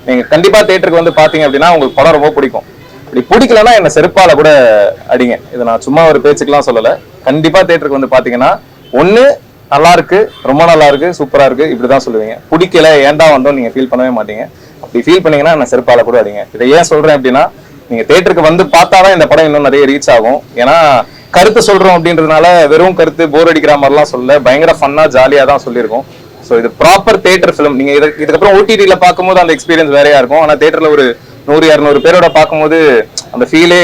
நீங்க கண்டிப்பா தியேட்டருக்கு வந்து பாத்தீங்க அப்படின்னா உங்களுக்கு படம் ரொம்ப பிடிக்கும். அப்படி பிடிக்கலன்னா என்ன செருப்பால கூட அடிங்க. இதை நான் சும்மா ஒரு பேச்சுக்கெல்லாம் சொல்லல. கண்டிப்பா தியேட்டருக்கு வந்து பாத்தீங்கன்னா ஒண்ணு நல்லா இருக்கு, ரொம்ப நல்லா இருக்கு, சூப்பரா இருக்கு இப்படிதான் சொல்லுவீங்க. பிடிக்கல ஏன்டா வந்தோம் நீங்க ஃபீல் பண்ணவே மாட்டீங்க. அப்படி ஃபீல் பண்ணீங்கன்னா என்ன செருப்பால கூட அடிங்க. இதை ஏன் சொல்றேன் அப்படின்னா நீங்க தியேட்டருக்கு வந்து பார்த்தாதான் இந்த படம் இன்னும் நிறைய ரீச் ஆகும். ஏன்னா கருத்து சொல்றோம் அப்படின்றதுனால வெறும் கருத்து போர் அடிக்கிற மாதிரிலாம் சொல்ல, பயங்கர ஃபன்னா ஜாலியா தான் சொல்லியிருக்கோம். ஸோ இது ப்ராப்பர் தியேட்டர் ஃபிலிம். நீங்க இதுக்கப்புறம் ஓடிடியில பார்க்கும்போது அந்த எக்ஸ்பீரியன்ஸ் வேறையா இருக்கும். ஆனா தியேட்டர்ல ஒரு 100-200 பேரோட பார்க்கும்போது அந்த ஃபீலே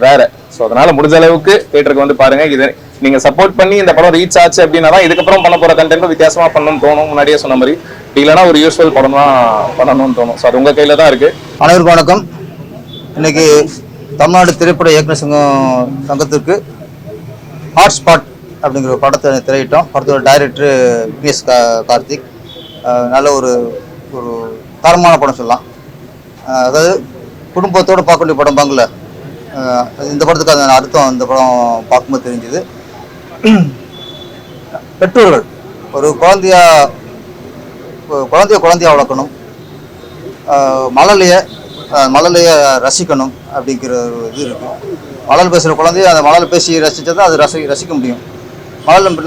வேற. ஸோ அதனால முடிஞ்ச அளவுக்கு தியேட்டருக்கு வந்து பாருங்க. இதை நீங்க சப்போர்ட் பண்ணி இந்த படம் ரீச் ஆச்சு அப்படின்னா தான் இதுக்கப்புறம் பண்ண போற கண்டென்ட் வித்தியாசமா பண்ணணும்னு தோணும். முன்னாடியே சொன்ன மாதிரி இல்லைன்னா ஒரு யூஸ்வல் படம் தான் பண்ணணும்னு தோணும். ஸோ அது உங்க கையில தான் இருக்கு. அனைவருக்கும் வணக்கம். இன்னைக்கு தமிழ்நாடு திரைப்பட இயக்குநர் சங்கத்திற்கு ஹாட்ஸ்பாட் அப்படிங்கிற ஒரு படத்தை திரையிட்டோம். படத்தோட டைரக்டர் விக்னேஷ் கார்த்திக். நல்ல ஒரு ஒரு தரமான படம் சொல்லலாம். அதாவது குடும்பத்தோடு பார்க்க வேண்டிய படம் பாங்கல. இந்த படத்துக்கு அந்த அர்த்தம் இந்த படம் பார்க்கும்போது தெரிஞ்சுது. பெற்றோர்கள் ஒரு குழந்தையா வளர்க்கணும், மழலைய ரசிக்கணும் அப்படிங்கிற ஒரு இது இருக்கு. மழல் பேசுகிற குழந்தைய அந்த மழலை பேசி ரசித்தா தான் அது ரசிக்க முடியும்.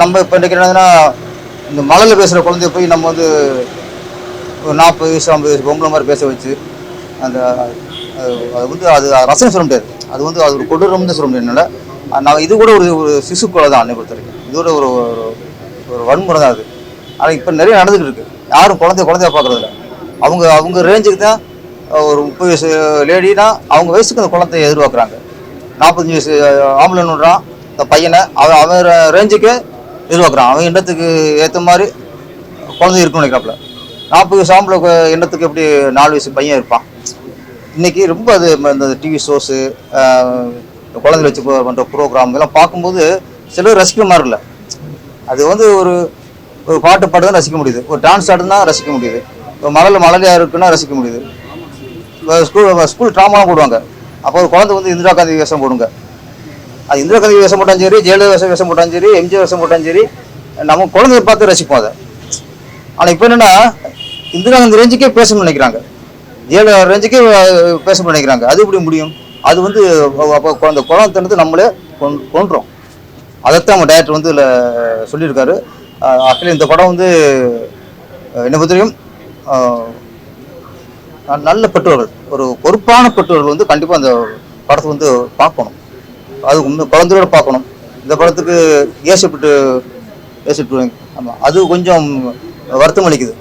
நம்ம இப்போ இன்றைக்கி என்னதுன்னா, இந்த மழலை பேசுகிற குழந்தைய போய் நம்ம வந்து ஒரு 40 வயசு 50 வயசு பொம்பளை மாதிரி பேச வச்சு அந்த அது ரசனை சொல்ல முடியாது. அது ஒரு கொடூரம்னு சொல்ல முடியாது. நான் இது கூட ஒரு சிசு கொலை தான் அன்னை பொறுத்த வரைக்கும். இது கூட ஒரு ஒரு வன்முறை தான் அது. ஆனால் இப்போ நிறைய நடந்துக்கிட்டு இருக்கு. யாரும் குழந்தைய பார்க்குறதில்ல. அவங்க ரேஞ்சுக்கு தான் ஒரு 30 வயசு லேடினா அவங்க வயசுக்கு அந்த குழந்தைய எதிர்பார்க்குறாங்க. 45 வயசு ஆம்பளைன்னுறான் இந்த பையனை அவன் ரேஞ்சுக்கு எதிர்பார்க்குறான். அவன் எண்ணத்துக்கு ஏற்ற மாதிரி குழந்தை இருக்குன்னு நினைக்கிறாப்புல. 40 வயசு ஆம்பளை எண்ணத்துக்கு எப்படி 4 வயசு பையன் இருப்பான். இன்றைக்கி ரொம்ப அது இந்த டிவி ஷோஸு குழந்தை வச்சு பண்ணுற ப்ரோக்ராம் இதெல்லாம் பார்க்கும்போது சிலர் ரசிக்கிற மாதிரி இல்லை. அது ஒரு ஒரு பாட்டு தான் ரசிக்க முடியுது, ஒரு டான்ஸ் ஆடுனா ரசிக்க முடியுது, ஒரு மழலையாக இருக்குன்னா ரசிக்க முடியுது. ஸ்கூல் ட்ராமாலாம் போடுவாங்க. அப்போ ஒரு குழந்தை இந்திரா காந்தி வேஷம் போடுங்க. அது இந்திரா காந்தி வேஷம் போட்டாலும் சரி, ஜெயலலிதா வேஷம் போட்டாலும் சரி, எம்ஜிஆர் வேஷம் போட்டாலும் சரி, நம்ம குழந்தைய பார்த்து ரசிப்போம் அதை. ஆனால் இப்போ என்னென்னா இந்திரா காந்தி ரேஞ்சுக்கே பேசணும்னு நினைக்கிறாங்க, ஜெயலலிதா ரேஞ்சுக்கே பேசணும்னு நினைக்கிறாங்க. அது எப்படி முடியும்? அது அப்போ அந்த குழந்தை நம்மளே கொன்றோம். அதைத்தான் நம்ம டைரக்டர் இதில் சொல்லியிருக்காரு. ஆக்சுவலி இந்த படம் என்னை பொறுத்தவரையும் நல்ல பெற்றோர்கள், ஒரு பொறுப்பான பெற்றோர்கள் கண்டிப்பாக அந்த படத்தை பார்க்கணும். அது குழந்தையோட பார்க்கணும். இந்த படத்துக்கு ஏசிட்டு ஆமாம், அது கொஞ்சம் வருத்தம் அளிக்குது.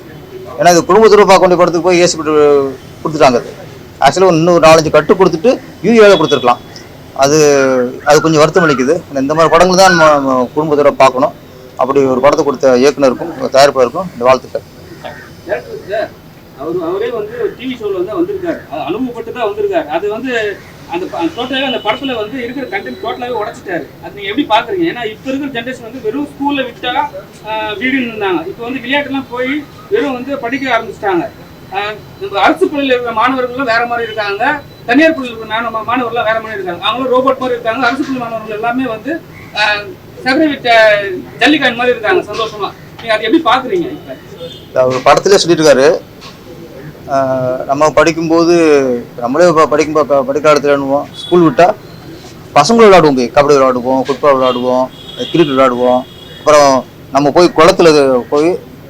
ஏன்னா இது குடும்பத்தோடு பார்க்க வேண்டிய படத்துக்கு போய் ஏசிட்டு கொடுத்துட்டாங்க. ஆக்சுவலாக இன்னும் 4-5 கட்டு கொடுத்துட்டு யூஏவில் கொடுத்துருக்கலாம். அது கொஞ்சம் வருத்தம் அளிக்குது. இந்த மாதிரி படங்கள் தான் நம்ம குடும்பத்தோட பார்க்கணும். அப்படி ஒரு படத்தை கொடுத்த இயக்குனருக்கும் தயாரிப்பாளருக்கும் இந்த வாழ்த்துக்கள். அவரே டிவி ஷோல வந்திருக்காரு, அனுபவப்பட்டு தான் வந்திருக்காரு. அது அந்த டோட்டலாகவே அந்த படத்துல இருக்கிற கண்டென்ட் டோட்டலாகவே உடைச்சிட்டாரு. அது நீங்க எப்படி பாக்குறீங்க? ஏன்னா இப்ப இருக்கிற ஜென்ரேஷன் வெறும் ஸ்கூல்ல விட்டா வீடுன்னு இருந்தாங்க. இப்போ விளையாட்டுலாம் போய் வெறும் படிக்க ஆரம்பிச்சிட்டாங்க. அரசு பள்ளியில் இருக்கிற மாணவர்கள் வேற மாதிரி இருக்காங்க, தனியார் பள்ளியில் இருக்கிற மாணவர்கள் வேற மாதிரி இருக்காங்க. அவங்களும் ரோபோட் மாதிரி இருக்காங்க. அரசு பள்ளி மாணவர்கள் எல்லாமே சகரை விட்ட ஜல்லிக்காய் மாதிரி இருக்காங்க சந்தோஷமா. நீங்க அதை எப்படி பாக்குறீங்க? இப்ப ஒரு படத்திலே சொல்லியிருக்காரு, நம்ம படிக்கும்போது நம்மளே படிக்கிற இடத்துல விளையாடுவோம். ஸ்கூல் விட்டால் பசங்களும் விளையாடுவோம், போய் கபடி விளையாடுவோம், ஃபுட்பால் விளையாடுவோம், கிரிக்கெட் விளையாடுவோம். அப்புறம் நம்ம போய் குளத்துல போய்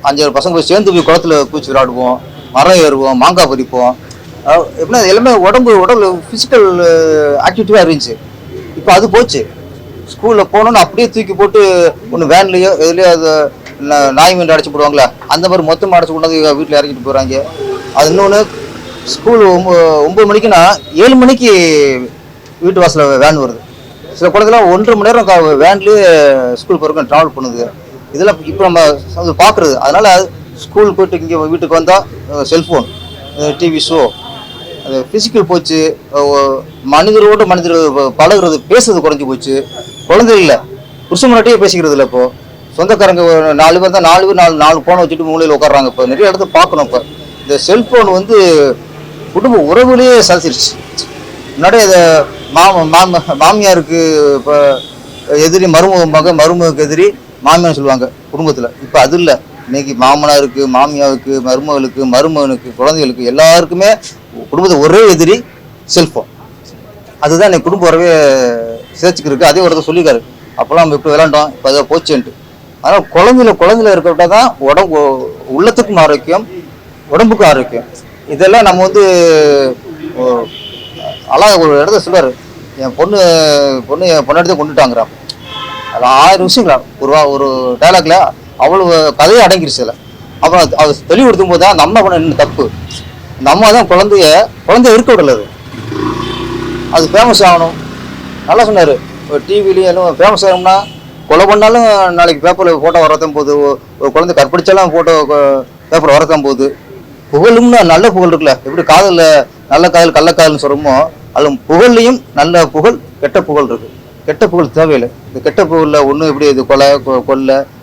5-6 பசங்க போய் சேர்ந்து போய் குளத்துல குளிச்சு விளையாடுவோம், மரம் ஏறுவோம், மாங்காய் பறிப்போம். எப்படின்னா எல்லாமே உடம்பு ஃபிசிக்கல் ஆக்டிவிட்டியாக இருந்துச்சு. இப்போ அது போச்சு. ஸ்கூலில் போனோன்னு அப்படியே தூக்கி போட்டு ஒன்று வேன்லேயோ எதுலேயோ அது நாய் மீன் அடைச்சி போடுவாங்களே, அந்த மாதிரி மொத்தமாக அடைச்சி கொண்டாந்து வீட்டில் இறக்கிட்டு போகிறாங்க. அது இன்னொன்று, ஸ்கூல் 9 மணிக்குன்னா 7 மணிக்கு வீட்டு வாசலில் வேன் வருது. சில குழந்தைலாம் 1.5 மணி நேரம் வேன்லேயே ஸ்கூல் போகிறக்கு ட்ராவல் பண்ணுது. இதெல்லாம் இப்போ நம்ம பார்க்குறது. அதனால் ஸ்கூல் போயிட்டு இங்கே வீட்டுக்கு வந்தால் செல்ஃபோன், டிவி ஷோ, அது ஃபிசிக்கல் போச்சு. மனிதர் பழகுறது, பேசுறது குறைஞ்சி போச்சு. குழந்தைகள் இல்லை, புருஷன் முன்னாடியே பேசிக்கிறது இல்லை. இப்போது சொந்தக்காரங்க 4 பேர் தான், 4 பேர் 4 ஃபோனை வச்சுட்டு மூலையில் உட்காடுறாங்க. இப்போ நிறைய இடத்த பார்க்கணும். இப்போ இந்த செல்ஃபோன் குடும்ப உறவுலேயே சலிச்சிருச்சு. முன்னாடியே அதை மாமியாருக்கு இப்போ எதிரி மருமகனுக்கு எதிரி மாமியார்னு சொல்லுவாங்க குடும்பத்தில். இப்போ அது இல்லை. இன்னைக்கு மாமனாருக்கு, மாமியாவுக்கு, மருமகளுக்கு, மருமகனுக்கு, குழந்தைகளுக்கு எல்லாருக்குமே குடும்பத்தை ஒரே எதிரி செல்ஃபோன். அதுதான் இன்னைக்கு குடும்ப உறவே சேர்த்துக்கிருக்கு. அதே ஒருத்தர் சொல்லியிருக்காரு, அப்போல்லாம் நம்ம இப்படி விளாண்டோம், இப்போ அதை போச்சுன்ட்டு. அதனால் குழந்தையில இருக்கிறவிட்டா தான் உள்ளத்துக்கும் ஆரோக்கியம், உடம்புக்கும் ஆரோக்கியம். இதெல்லாம் நம்ம வந்து அழகா ஒரு இடத்த சொல்லுவார், என் பொண்ணு கொண்டுட்டாங்கிறான். அதில் 1000 விஷயங்களா ஒரு டைலாக்ல அவ்வளவு கதையை அடங்கிருச்சு. அதில் அப்புறம் அது தெளிவுபடுத்தும் போது தான் அந்த அம்மா பண்ண என்ன தப்பு, அந்த அம்மா தான் குழந்தைய இருக்க விடல. அது ஃபேமஸ் ஆகணும். நல்லா சொன்னார், டிவிலையும் எல்லாம் ஃபேமஸ் ஆகணும்னா கொலை பண்ணாலும் நாளைக்கு பேப்பரில் ஃபோட்டோ வரத்தான் போகுது, ஒரு குழந்தை கற்பழிச்சாலும் ஃபோட்டோ பேப்பர் வரத்தான் போகுது. புகழும்னா நல்ல புகழ் இருக்குல்ல, எப்படி காதலில் நல்ல காதல் கள்ளக்காதல்னு சொல்கிறோமோ, அதில் புகழ்லையும் நல்ல புகழ் கெட்ட புகழ் இருக்குது. கெட்ட புகழ் தேவையில்லை. இந்த கெட்ட புகழில் ஒன்றும் எப்படி இது கொலை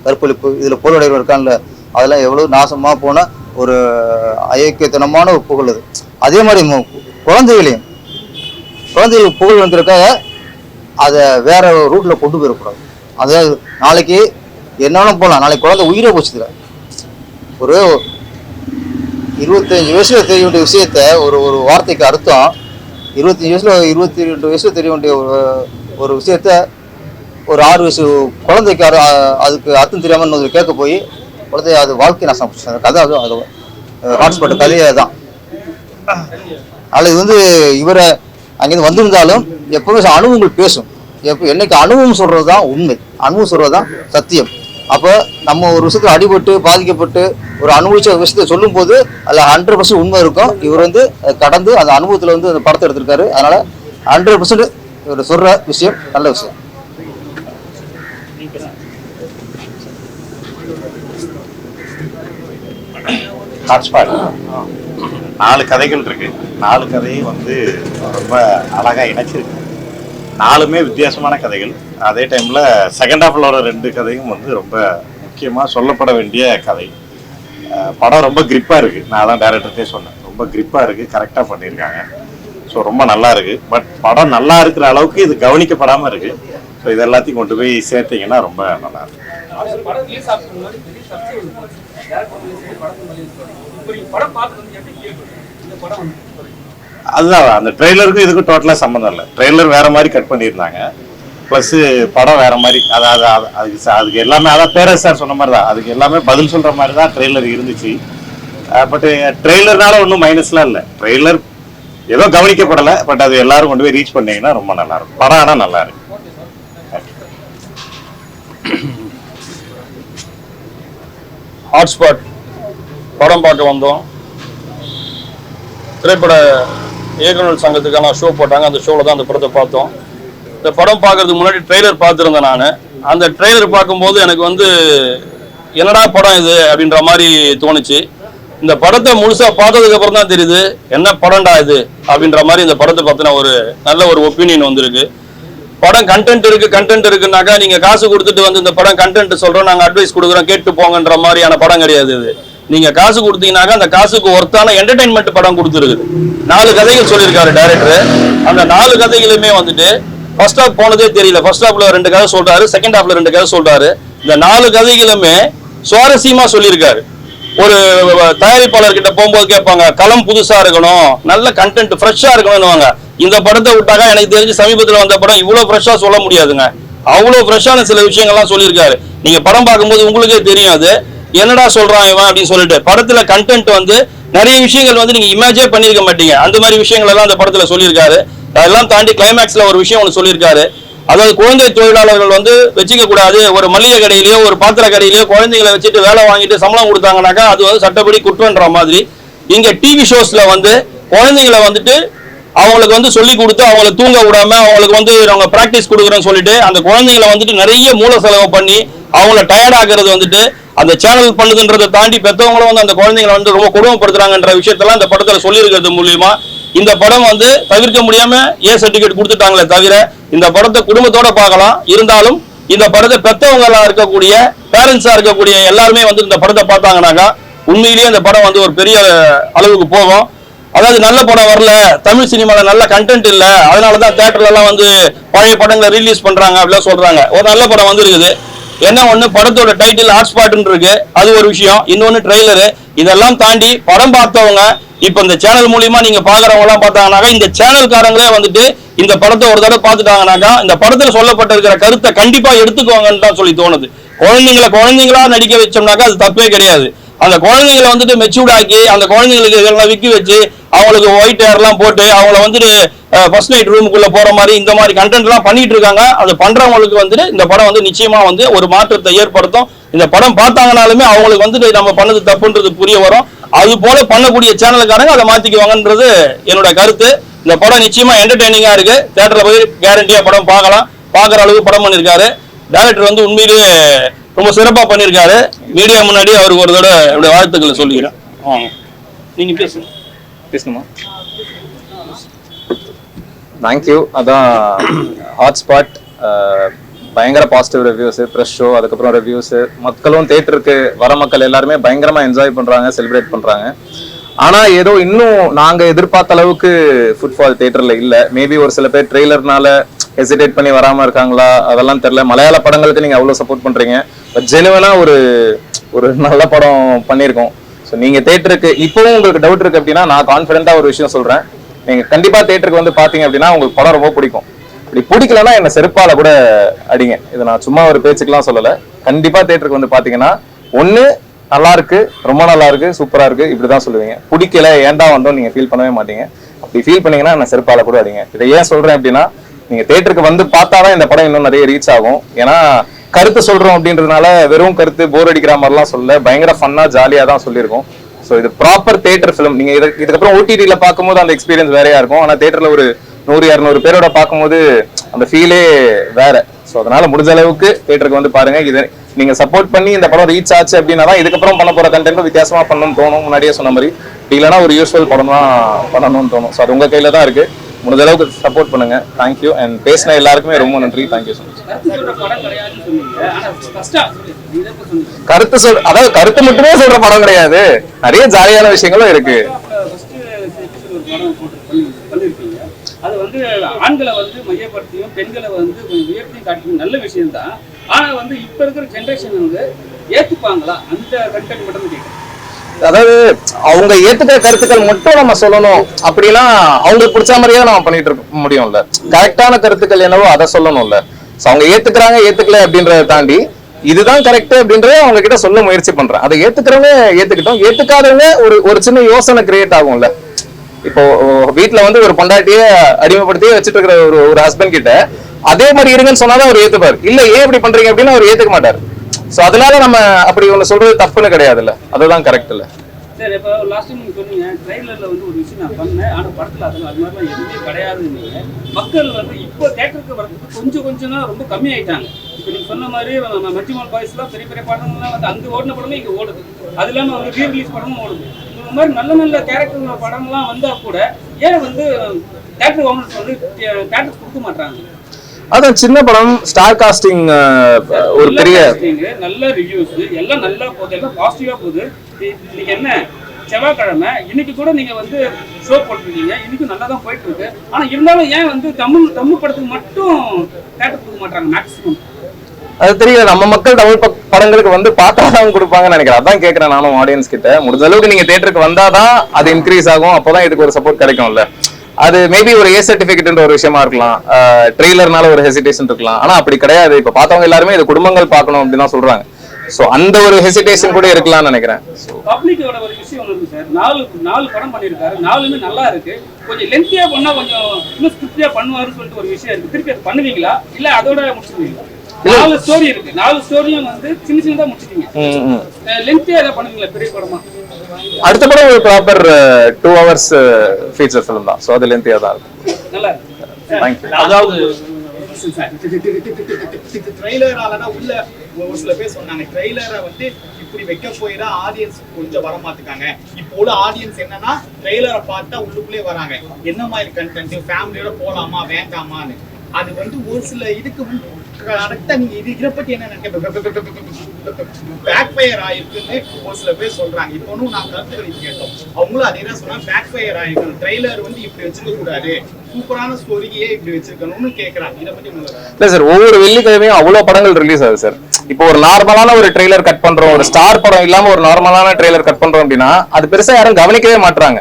கற்பழிப்பு இதில் பொருளுடையவர் இருக்கான்ல, அதெல்லாம் எவ்வளோ நாசமாக போன ஒரு அயோக்கியத்தனமான ஒரு புகழ் அது. அதே மாதிரி குழந்தைகள் புகழ் வந்திருக்காக அதை வேற ரூட்டில் கொண்டு போயிடக்கூடாது. அதாவது நாளைக்கு என்னன்னு போகலாம், நாளைக்கு குழந்தை உயிரை போச்சுதுல. ஒரு 25 வயசுல தெரிய வேண்டிய விஷயத்த ஒரு வார்த்தைக்கு அர்த்தம் 25 வயசுல 22 வயசுல தெரிய வேண்டிய ஒரு விஷயத்த ஒரு 6 வயசு குழந்தைக்கு அதுக்கு அர்த்தம் தெரியாம இன்னொரு கேட்க போய் குழந்தைய அது வாழ்க்கை நாசம் போச்சு. அந்த கதை அது ஹாட்ஸ்பாட் கதையே தான். அதில் இது வந்து இவரை அங்கேருந்து வந்திருந்தாலும் எப்பவுமே அனுபவங்கள் பேசும். என்னைக்கு அனுபவம் சொல்றது தான் உண்மை, அனுபவம் சொல்றது தான் சத்தியம். அப்போ நம்ம ஒரு விஷயத்துல அடிபட்டு பாதிக்கப்பட்டு ஒரு அனுபவிச்ச விஷயத்த சொல்லும் போது அதில் 100% உண்மை இருக்கும். இவர் வந்து கடந்து அந்த அனுபவத்தில் வந்து அந்த படத்தை எடுத்திருக்காரு. அதனால 100% இவர் சொல்ற விஷயம் நல்ல விஷயம். ஹாட்ஸ்பாட் 4 கதைகள் இருக்கு. 4 கதையும் வந்து ரொம்ப அழகா இணைச்சிருக்கு. 4மே வித்தியாசமான கதைகள். அதே டைம்ல செகண்ட் ஹாஃப்ல வர 2 கதையும் வந்து ரொம்ப முக்கியமா சொல்லப்பட வேண்டிய கதை. படம் ரொம்ப கிரிப்பா இருக்கு. நான் அதான் டைரக்டர்கிட்டே சொன்னேன், ரொம்ப கிரிப்பா இருக்கு, கரெக்டா பண்ணியிருக்காங்க. ஸோ ரொம்ப நல்லா இருக்கு. பட் படம் நல்லா இருக்கிற அளவுக்கு இது கவனிக்கப்படாம இருக்கு. ஸோ இது எல்லாத்தையும் கொண்டு போய் சேர்த்தீங்கன்னா ரொம்ப நல்லா இருக்கும். அதுதான் அந்த ட்ரெய்லருக்கும் இதுக்கும் டோட்டலா சம்மந்தம் இல்லை. ட்ரெய்லர் வேற மாதிரி கட் பண்ணியிருந்தாங்க, ப்ளஸ் படம் வேற மாதிரி. அதுக்கு எல்லாமே அதான் பேரரசு சார் சொன்ன மாதிரி தான், அதுக்கு எல்லாமே பதில் சொல்ற மாதிரி தான் ட்ரெய்லர் இருந்துச்சு. பட் ட்ரெய்லர்னால ஒன்றும் மைனஸ்லாம் இல்லை. ட்ரெய்லர் ஏதோ கவனிக்கப்படலை, பட் அது எல்லாரும் கொண்டு போய் ரீச் பண்ணீங்கன்னா ரொம்ப நல்லா இருக்கும். படம் ஆனால் நல்லா இருக்கு. ஹாட்ஸ்பாட் படம் பார்க்க வந்தோம். திரைப்பட இயக்குநர் சங்கத்துக்கான ஷோ போட்டாங்க, அந்த ஷோவில் தான் அந்த படத்தை பார்த்தோம். இந்த படம் பார்க்கறதுக்கு முன்னாடி ட்ரெய்லர் பார்த்துருந்தேன் நான். அந்த ட்ரெய்லர் பார்க்கும்போது எனக்கு வந்து என்னடா படம் இது அப்படின்ற மாதிரி தோணுச்சு. இந்த படத்தை முழுசாக பார்த்ததுக்கு அப்புறம் தான் தெரியுது என்ன படம்டா இது அப்படின்ற மாதிரி இந்த படத்தை பற்றின ஒரு நல்ல ஒரு ஒப்பீனியன் வந்திருக்கு. படம் கண்டென்ட் இருக்குன்னாக்கா நீங்கள் காசு கொடுத்துட்டு வந்து இந்த படம் கண்டென்ட் சொல்கிறோம், நாங்கள் அட்வைஸ் கொடுக்குறோம், கேட்டு போங்கன்ற மாதிரியான படம் கிடையாது இது. நீங்கள் காசு கொடுத்தீங்கன்னாக்கா அந்த காசுக்கு ஒர்த்தான என்டர்டைன்மெண்ட் படம் கொடுத்துருக்கு. 4 கதைகள் சொல்லியிருக்காரு டைரக்டர். அந்த 4 கதைகளுமே வந்துட்டு ஃபர்ஸ்ட் ஹாஃப் போனதே தெரியல. ஃபர்ஸ்ட் ஹாஃப்ல 2 கதை சொல்றாரு, செகண்ட் ஹாஃப்ல 2 கதை சொல்றாரு. இந்த 4 கதைகளுமே சுவாரஸ்யமா சொல்லியிருக்காரு. ஒரு தயாரிப்பாளர்கிட்ட போகும்போது கேட்பாங்க, களம் புதுசா இருக்கணும், நல்ல கண்டென்ட் ஃப்ரெஷ்ஷா இருக்கணும்னுவாங்க. இந்த படத்தை விட்டாக்கா எனக்கு தெரிஞ்சு சமீபத்தில் வந்த படம் இவ்வளோ ஃப்ரெஷ்ஷா சொல்ல முடியாதுங்க. அவ்வளோ ஃப்ரெஷ்ஷான சில விஷயங்கள்லாம் சொல்லியிருக்காரு. நீங்க படம் பார்க்கும்போது உங்களுக்கே தெரியும் அது என்னடா சொல்றான் இவன் அப்படின்னு சொல்லிட்டு. படத்துல கண்டென்ட் வந்து நிறைய விஷயங்கள் வந்து நீங்க இமேஜே பண்ணிருக்க மாட்டீங்க, அந்த மாதிரி விஷயங்கள் எல்லாம் அந்த படத்துல சொல்லியிருக்காரு. அதெல்லாம் தாண்டி கிளைமேக்ஸ்ல ஒரு விஷயம் ஒன்று சொல்லியிருக்காரு. அதாவது குழந்தை தொழிலாளர்கள் வந்து வச்சுக்க கூடாது. ஒரு மளிகை கடையிலயோ ஒரு பாத்திர கடையிலயோ குழந்தைங்களை வச்சுட்டு வேலை வாங்கிட்டு சம்பளம் கொடுத்தாங்கன்னாக்கா அது வந்து சட்டப்படி குற்றம்ன்ற மாதிரி இங்க டிவி ஷோஸ்ல வந்து குழந்தைங்களை வந்துட்டு அவங்களுக்கு வந்து சொல்லி கொடுத்து அவங்களை தூங்க விடாம அவங்களுக்கு வந்து அவங்க பிராக்டிஸ் கொடுக்குறேன்னு சொல்லிட்டு அந்த குழந்தைங்களை வந்துட்டு நிறைய மூல செலவு பண்ணி அவங்கள டயர்ட் ஆக்குறது வந்துட்டு அந்த சேனல் பண்ணுதுன்றதை தாண்டி பெற்றவங்களும் வந்து அந்த குழந்தைங்களை வந்து ரொம்ப கொடுமைப்படுத்துறாங்கன்ற விஷயத்தெல்லாம் இந்த படத்துல சொல்லியிருக்கிறது மூலியமா இந்த படம் வந்து தவிர்க்க முடியாம சர்டிபிகேட் கொடுத்துட்டாங்களே தவிர இந்த படத்தை குடும்பத்தோட பார்க்கலாம். இருந்தாலும் இந்த படத்தை பெற்றவங்களா இருக்கக்கூடிய பேரண்ட்ஸா இருக்கக்கூடிய எல்லாருமே வந்து இந்த படத்தை பார்த்தாங்கன்னாக்கா உண்மையிலேயே இந்த படம் வந்து ஒரு பெரிய அளவுக்கு போகும். அதாவது நல்ல படம் வரல, தமிழ் சினிமால நல்ல கண்டென்ட் இல்ல, அதனாலதான் தியேட்டர்ல எல்லாம் வந்து பழைய படங்களை ரிலீஸ் பண்றாங்க அப்படிலாம் சொல்றாங்க. ஒரு நல்ல படம் வந்து இருக்குது. என்ன ஒண்ணு படத்தோட டைட்டில் ஹாட்ஸ்பாட்னு இருக்கு, அது ஒரு விஷயம். இன்னொன்னு ட்ரெய்லரு. இதெல்லாம் தாண்டி படம் பார்த்தவங்க இப்ப இந்த சேனல் மூலியமா நீங்க பாக்குறவங்க எல்லாம் பார்த்தாங்கனாக்கா, இந்த சேனல்காரங்களே வந்துட்டு இந்த படத்தை ஒரு தடவை பார்த்துட்டாங்கனாக்கா இந்த படத்துல சொல்லப்பட்டிருக்கிற கருத்தை கண்டிப்பா எடுத்துக்குவாங்கன்னு தான் சொல்லி தோணுது. குழந்தைங்களா நடிக்க வச்சோம்னாக்கா அது தப்பே கிடையாது. அந்த குழந்தைங்களை வந்துட்டு மெச்சூர்ட் ஆக்கி அந்த குழந்தைங்களுக்கு இதெல்லாம் விக்கி வச்சு அவங்களுக்கு ஒயிட் ஹேர் எல்லாம் போட்டு அவங்கள வந்துட்டு ஃபர்ஸ்ட் நைட் ரூமுக்குள்ள போற மாதிரி இந்த மாதிரி கண்டென்ட் எல்லாம் பண்ணிட்டு இருக்காங்க. அது பண்றவங்களுக்கு வந்துட்டு இந்த படம் வந்து நிச்சயமா வந்து ஒரு மாற்றத்தை ஏற்படுத்தும். இந்த படம் பார்த்தாங்கனாலுமே அவங்களுக்கு வந்துட்டு நம்ம பண்ணது தப்புன்றது புரிய வரும். அது போல பண்ணக்கூடிய சேனலுக்காரங்க அதை மாத்திக்குவாங்கன்றது என்னோட கருத்து. இந்த படம் நிச்சயமா என்டர்டெய்னிங்கா இருக்கு. தியேட்டர்ல போய் கேரண்டியா படம் பார்க்கலாம். பார்க்குற அளவுக்கு படம் பண்ணியிருக்காரு. டைரக்டர் வந்து உண்மையிலேயே ரொம்ப சிறப்பா பண்ணியிருக்காரு. மீடியா முன்னாடி அவருக்கு ஒரு தடவை என்னுடைய வாழ்த்துக்களை சொல்லிக்கிறேன். நீங்க பேசணுமா? தேங்க்யூ. அதான் ஹாட்ஸ்பாட் பயங்கர பாசிட்டிவ் ரிவ்யூஸ், ப்ரெஷ் ஷோ, அதுக்கப்புறம் ரிவ்யூஸ், மக்களும் தேட்டருக்கு வர மக்கள் எல்லாருமே பயங்கரமா என்ஜாய் பண்றாங்க, செலிப்ரேட் பண்றாங்க. ஆனா ஏதோ இன்னும் நாங்க எதிர்பார்த்த அளவுக்கு ஃபுட்பால் தியேட்டர்ல இல்ல. மேபி ஒரு சில பேர் ட்ரெய்லர்னால ஹெசிடேட் பண்ணி வராம இருக்காங்களா அதெல்லாம் தெரியல. மலையாள படங்களுக்கு நீங்க அவ்வளவு சப்போர்ட் பண்றீங்க, பட் ஜெனுவனா ஒரு நல்ல படம் பண்ணியிருக்கோம். ஸோ நீங்க தேட்டருக்கு இப்பவும் உங்களுக்கு டவுட் இருக்கு அப்படின்னா நான் கான்ஃபிடென்ட்டா ஒரு விஷயம் சொல்றேன். நீங்க கண்டிப்பா தேட்டருக்கு வந்து பாத்தீங்க அப்படின்னா உங்களுக்கு படம் ரொம்ப பிடிக்கும். இப்படி பிடிக்கலன்னா என்ன செருப்பால கூட அடிங்க. இதை நான் சும்மா ஒரு பேச்சுக்கெல்லாம் சொல்லல. கண்டிப்பா தேட்டருக்கு வந்து பாத்தீங்கன்னா ஒண்ணு நல்லா இருக்கு, ரொம்ப நல்லா இருக்கு, சூப்பரா இருக்கு, இப்படிதான் சொல்லுவீங்க. பிடிக்கல ஏன்டா வந்தோம் நீங்க ஃபீல் பண்ணவே மாட்டீங்க. அப்படி ஃபீல் பண்ணீங்கன்னா என்ன செருப்பால கூட அடிங்க. இதை ஏன் சொல்றேன் அப்படின்னா நீங்க தேட்டருக்கு வந்து பார்த்தாதான் இந்த படம் இன்னும் நிறைய ரீச் ஆகும். ஏன்னா கருத்து சொல்றோம் அப்படின்றதுனால வெறும் கருத்து போர் அடிக்கிற மாதிரிலாம் சொல்ல, பயங்கர ஃபன்னா ஜாலியா தான் சொல்லியிருக்கோம். ஸோ இது ப்ராப்பர் தியேட்டர் ஃபிலிம். நீங்க இதுக்கப்புறம் ஓடிடியில பார்க்கும்போது அந்த எக்ஸ்பீரியன்ஸ் வேறையா இருக்கும். ஆனா தியேட்டர்ல ஒரு 100-200 பேரோட பார்க்கும்போது அந்த ஃபீலே வேற. ஸோ அதனால முடிஞ்ச அளவுக்கு தியேட்டருக்கு வந்து பாருங்க. இது நீங்க சப்போர்ட் பண்ணி இந்த படம் ரீச் ஆச்சு அப்படின்னா தான் இதுக்கப்புறம் பண்ண போற கண்டென்ட் வித்தியாசமா பண்ணணும்னு தோணும். முன்னாடியே சொன்ன மாதிரி இல்லைன்னா ஒரு யூஸ்வல் படம் தான் பண்ணணும்னு தோணும். ஸோ அது உங்க கையில தான் இருக்கு. முடிஞ்ச அளவுக்கு சப்போர்ட் பண்ணுங்க. தேங்க்யூ. அண்ட் பேசின எல்லாருக்குமே ரொம்ப நன்றி. Thank you so much. அதாவது கருத்து மட்டுமே சொல்ற படம் கிடையாது, நிறைய ஜாலியான விஷயங்களும் இருக்கு. அது வந்து ஆண்களை வந்து மையப்படுத்தியும் பெண்களை வந்து உயர்த்தியும் காட்டியும் நல்ல விஷயம் தான். ஆனா வந்து இப்ப இருக்கிற ஜெனரேஷன் வந்து ஏத்துப்பாங்களா அந்த கண்டென்ட் மட்டும் கேட்குறேன். அதாவது அவங்க ஏத்துக்கிற கருத்துக்கள் மட்டும் நம்ம சொல்லணும் அப்படின்னா அவங்களுக்கு பிடிச்ச மாதிரியே நம்ம பண்ணிட்டு இருக்க முடியும்ல. கரெக்டான கருத்துக்கள் என்னவோ அதை சொல்லணும்ல. அவங்க ஏத்துக்கிறாங்க ஏத்துக்கல அப்படின்றத தாண்டி இதுதான் கரெக்ட் அப்படின்றத அவங்க கிட்ட சொல்ல முயற்சி பண்றேன். அதை ஏத்துக்கிறவங்க ஏத்துக்கிட்டோம், ஏத்துக்காதவங்க ஒரு சின்ன யோசனை கிரியேட் ஆகும்ல. இப்போ வீட்டுல வந்து ஒரு பொண்டாட்டிய அடிமைப்படுத்தியே வச்சுட்டு இருக்கிற ஒரு ஹஸ்பண்ட் கிட்ட அதே மாதிரி இருங்கன்னு சொன்னாதான் அவர் ஏத்துப்பாரு. இல்ல ஏன் இப்படி பண்றீங்க அப்படின்னு அவர் ஏத்துக்க மாட்டாரு. சோ அதனால நம்ம அப்படி ஒண்ணு சொல்றது தப்புன்னு கிடையாதுல்ல, அதுதான் கரெக்ட் இல்ல. சரி, இப்போ லாஸ்ட் டைம் நீங்க சொன்னீங்க ட்ரெய்லர்ல வந்து ஒரு விஷயம் நான் பண்ணேன், ஆனா படத்துல அது மாதிரிலாம் எதுவுமே கிடையாதுன்னு. மக்கள் வந்து இப்போ தேட்டருக்கு வரதுக்கு கொஞ்சம் தான் ரொம்ப கம்மி ஆயிட்டாங்க. இப்போ நீங்க சொன்ன மாதிரி மஞ்சுமல் பாய்ஸ்லாம் பெரிய பெரிய படங்கள்லாம் வந்து அங்க ஓடின படமே இங்க ஓடுது. அது இல்லாம வந்து ரீ ரிலீஸ் படமும் ஓடுது. இந்த மாதிரி நல்ல நல்ல கேரக்டர் படம்லாம் வந்தா கூட ஏன் வந்து தேட்டர் ஓனர்ஸ் வந்து தேட்டர் கொடுக்க மாட்டாங்க? அதான் சின்ன படம், ஸ்டார் காஸ்டிங், ஒரு பெரிய நல்ல ரிவ்யூஸ் எல்லாம் நல்லா போகுது, எல்லாம் பாசிட்டிவா போகுது. நீங்க என்ன செவ்வாய்க்கிழமை இன்னைக்கு கூட நீங்க வந்து ஷோ போட்டுருக்கீங்க, இன்னைக்கும் நல்லா தான் போயிட்டு இருக்கு. ஆனா இருந்தாலும் ஏன் வந்து தமிழ் படத்துக்கு மட்டும் தேட்டர் கொடுக்க மாட்டாங்க மேக்ஸிமம்? அது தெரியல. நம்ம மக்கள் தமிழ் படங்களுக்கு வந்து பார்த்தாதான் கொடுப்பாங்கன்னு நினைக்கிறேன். அதான் கேட்கறேன் நானும் ஆடியன்ஸ் கிட்ட. முடிஞ்ச அளவுக்கு நீங்க தேட்டருக்கு வந்தாதான் அது இன்க்ரீஸ் ஆகும். அப்போதான் இதுக்கு ஒரு சப்போர்ட் கிடைக்கும்ல. அது மேபி ஒரு ஏ சர்டிபிகேட்ன்ற ஒரு விஷயமா இருக்கலாம், ட்ரெய்லர்னால ஒரு ஹெசிடேஷன் இருக்கலாம். ஆனா அப்படி கிடையாது. இப்ப பார்த்தவங்க எல்லாருமே இது குடும்பங்கள் பார்க்கணும் அப்படின்னு தான் சொல்றாங்க. சோ அந்த ஒரு ஹெசிடேஷன் கூட இருக்கலாம்னு நினைக்கிறேன். பப்ளிக்கோட ஒரு விஷயம் இருக்கு சார். 4 படம் பண்ணிருக்காரு, 4மே நல்லா இருக்கு. கொஞ்சம் லென்த்தியா பண்ணா கொஞ்சம் இன்னும் ஸ்கிரிப்டியா பண்ணுவாருன்னு சொல்லிட்டு ஒரு விஷயம் இருக்கு. திருப்பி அது பண்ணுவீங்களா இல்ல அதோட முடிச்சிருவீங்களா? 4 ஸ்டோரி இருக்கு, 4 ஸ்டோரியும் வந்து சின்னதா முடிச்சிட்டீங்க. லென்த்தியா ஏதாவது பண்ணுவீங்களா பெரிய படமா? அடுத்த படம் ஒரு ப்ராப்பர் 2 hours ஃபீச்சர் ஃபிலிம் தான். சோ அது லென்த்தியா தான் இருக்கும். நல்லா தேங்க்யூ. அதாவது ட்ரெய்லராலதான் உள்ள ஒரு சில பேர் சொன்னாங்க ட்ரெய்லரை வந்து இப்படி வைக்க போயிடா ஆடியன்ஸ் கொஞ்சம் வர மாட்டுக்காங்க. இப்போ உள்ள ஆடியன்ஸ் என்னன்னா ட்ரெய்லரை பார்த்தா உள்ளுக்குள்ளே வராங்க, என்ன மாதிரி கண்டென்ட், ஃபேமிலியோட போலாமா வேண்டாமான்னு. அது வந்து ஒரு சில இதுக்கு கரெக்டா நீங்க இதை பத்தி என்ன பேக் ஃபயர் ஆயிருக்குன்னு ஒரு சில பேர் சொல்றாங்க. இப்போ நான் கருத்துக்கள் கேட்டோம், அவங்களும் அதே தான் சொன்னா பேக் ஃபயர் ஆயிருக்கு, ட்ரெய்லர் வந்து இப்படி வச்சிருக்க கூடாது, சூப்பரான ஸ்டோரியே இப்படி வச்சிருக்கணும்னு கேக்குறாங்க. இதை பத்தி இல்ல சார், ஒவ்வொரு வெள்ளிக்கிழமையும் அவ்வளவு படங்கள் ரிலீஸ் ஆகுது சார். இப்போ ஒரு நார்மலான ஒரு ட்ரெய்லர் கட் பண்றோம், ஒரு ஸ்டார் படம் இல்லாம ஒரு நார்மலான ட்ரெய்லர் கட் பண்றோம் அப்படின்னா அது பெருசா யாரும் கவனிக்கவே மாட்டாங்க.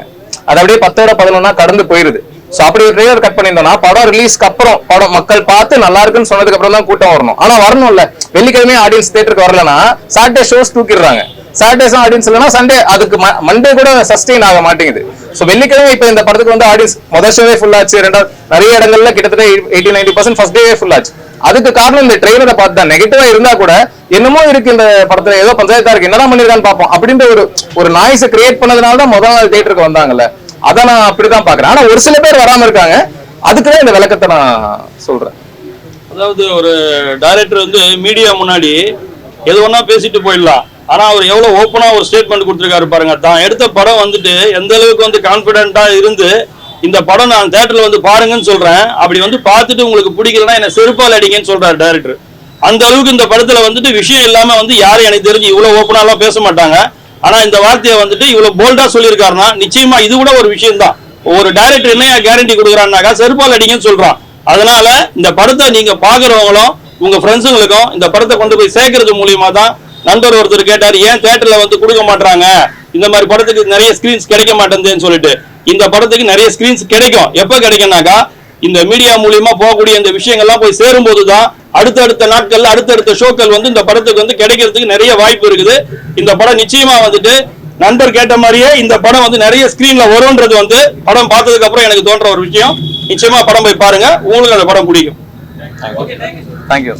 அது அப்படியே 10ஓட 11 கடந்து போயிருது. சோ அப்படி ஒரு ட்ரெய்லர் கட் பண்ணியிருந்தோம்னா படம் ரிலீஸ்க்கு அப்புறம் படம் மக்கள் பார்த்து நல்லா இருக்குன்னு சொன்னதுக்கு அப்புறம் தான் கூட்டம் வரணும். ஆனா வரணும்ல, வெள்ளிக்கிழமையே ஆடியன்ஸ் தியேட்டருக்கு வரலன்னா சாட்டர்டே ஷோஸ் தூக்கிடுறாங்க. சாட்டர்டேஸும் ஆடியன்ஸ் இல்லைன்னா சண்டே அதுக்கு மண்டே கூட சஸ்டெயின் ஆக மாட்டேங்குது. சோ வெள்ளிக்கிழமை இப்ப இந்த படத்துக்கு வந்து ஆடியன்ஸ் முதல் ஷோவே ஃபுல் ஆச்சு, ரெண்டாவது நிறைய இடங்கள்ல கிட்டத்தட்ட 80-90% ஃபர்ஸ்ட் டேவே ஃபுல் ஆச்சு. அதுக்கு காரணம் இந்த ட்ரெய்லரை பார்த்து தான். நெகட்டிவா இருந்தா கூட என்னமோ இருக்கு இந்த படத்துல, ஏதோ பஞ்சாயத்தா இருக்கு, என்னதான் பண்ணிருக்கான்னு பார்ப்போம் அப்படின்ற ஒரு நாய்ஸை கிரியேட் பண்ணதுனால தான் முதல் நாள் தியேட்டருக்கு வந்தாங்கல்ல. அதை நான் அப்படிதான் பாக்குறேன். ஆனா ஒரு சில பேர் வராம இருக்காங்க. அதுக்குதான் இந்த விளக்கத்தை நான் சொல்றேன். அதாவது ஒரு டைரக்டர் வந்து மீடியா முன்னாடி எது ஒண்ணா பேசிட்டு போயிடலாம். ஆனா அவர் எவ்வளவு ஓப்பனா ஒரு ஸ்டேட்மெண்ட் கொடுத்திருக்காரு பாருங்க. தான் எடுத்த படம் வந்துட்டு எந்த அளவுக்கு வந்து கான்பிடென்ட்டா இருந்து இந்த படம் நான் தியேட்டர்ல வந்து பாருங்கன்னு சொல்றேன், அப்படி வந்து பார்த்துட்டு உங்களுக்கு பிடிக்கலன்னா என்ன செருப்பால் அடிங்கன்னு சொல்றாரு டைரக்டர். அந்த அளவுக்கு இந்த படத்துல வந்துட்டு விஷயம் இல்லாம வந்து யாரும் எனக்கு தெரிஞ்சு இவ்வளவு ஓப்பனாலாம் பேச மாட்டாங்க. ஆனா இந்த வார்த்தையை வந்துட்டு இவ்வளவு போல்டா சொல்லியிருக்காருன்னா நிச்சயமா இது கூட ஒரு விஷயம் தான். ஒரு டைரக்டர் என்ன கேரண்டி கொடுக்குறான்னாக்கா செருப்பால் அடிங்கன்னு சொல்றான். அதனால இந்த படத்தை நீங்க பாக்குறவங்களும் உங்க ஃப்ரெண்ட்ஸுங்களுக்கும் இந்த படத்தை கொண்டு போய் சேர்க்கறது மூலியமா தான். நண்பர் ஒருத்தர் கேட்டார், ஏன் தியேட்டர்ல வந்து கொடுக்க மாட்டாங்க, இந்த மாதிரி படத்துக்கு நிறைய ஸ்கிரீன்ஸ் கிடைக்க மாட்டேங்குதுன்னு சொல்லிட்டு. இந்த படத்துக்கு நிறைய ஸ்கிரீன்ஸ் கிடைக்கும். எப்ப கிடைக்கும்னாக்கா இந்த மீடியா மூலியமா போகக்கூடிய இந்த விஷயங்கள்லாம் போய் சேரும் போதுதான் அடுத்தடுத்த நாட்கள்ல அடுத்தடுத்த ஷோக்கள் வந்து இந்த படத்துக்கு வந்து கிடைக்கிறதுக்கு நிறைய வாய்ப்பு இருக்குது. இந்த படம் நிச்சயமா வந்துட்டு நண்பர் கேட்ட மாதிரியே இந்த படம் வந்து நிறைய ஸ்கிரீன்ல வரும்ன்றது வந்து படம் பார்த்ததுக்கு அப்புறம் எனக்கு தோன்ற ஒரு விஷயம். நிச்சயமா படம் போய் பாருங்க, உங்களுக்கு அந்த படம் பிடிக்கும். தேங்க்யூ.